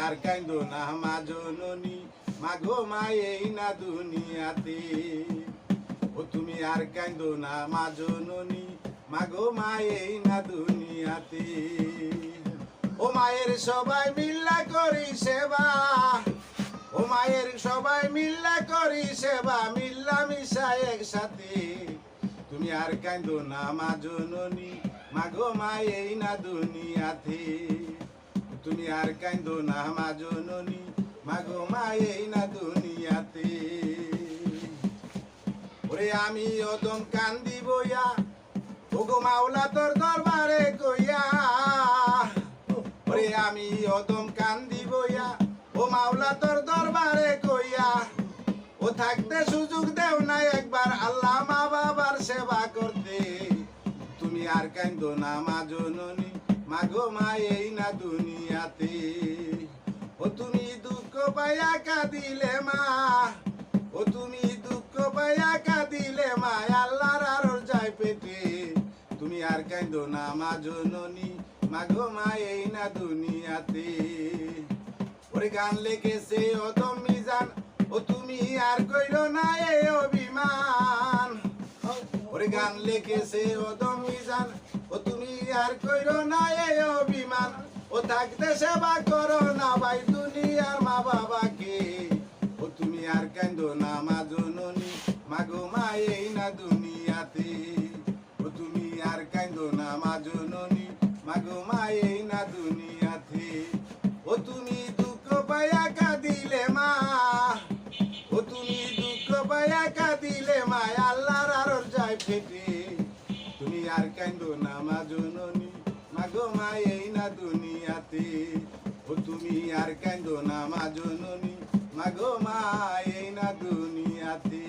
আর কাইন্দো না মা জননী, মাগো মা এই না দুনিয়াতে। ও তুমি আর কাইন্দো না মা জননী, মাগো মা এই না দুনিয়াতে। ও মায়ের সবাই মিল্লা করি সেবা, ও মায়ের সবাই মিল্লা করি সেবা, মিল্লা মিশা একসাথে। তুমি আর কাইন্দো না মা জননী, মাগো মা এই না দুনিয়াতে। তুমি আর কাইন্দো না মা জননী, মাগো মা এই না দুনিয়াতে। ওরে আমি অদম কান্দি বইয়া, ওগো মাওলা তোর দরবারে কইয়া। ওরে আমি অদম কান্দি বইয়া, ও মাওলা তোর দরবারে কইয়া। ও থাকতে সুযোগ দেও না একবার আল্লাহ মা বাবার সেবা করতে। তুমি আর কাইন্দো না মা জননী, মাগো মা এই না দুনিয়াতে। ও তুমি দুঃখ পাইয়া কাঁদিলে মা, ও তুমি দুঃখ পাইয়া কাঁদিলে মা, আল্লাহর আরর যায় পেটে। তুমি আর কাইন্দো না মা জননী, মাগো মা এই না দুনিয়াতে। ওরে গান লেগেছে অদম মিজান, ও তুমি আর কইরো না এই অভিমান। ওরে গান লেগেছে অদম মিজান, ও তুমি আর কইরো না এই অভিমান। ও থাকতে সেবা করো না ভাই দুনিয়ার মা বাবাকে। ও তুমি আর কাইন্দো না মা জননী, মাগো মা এই না দুনিয়াতে। ও তুমি আর কাইন্দো না মা জননী, মাগো মা এই না দুনিয়াতে। ও তুমি দুঃখ পাইয়া কাঁদিলে মা, ও তুমি দুঃখ পাইয়া কাঁদিলে মা, আল্লাহর আরর যায় ফেটে। তুমি আর কাইন্দো না মা জননী, মাগো মা এই না দুনিয়াতে। ও তুমি আর কাইন্দো না মা জননী, মাগো মা এই না দুনিয়াতে।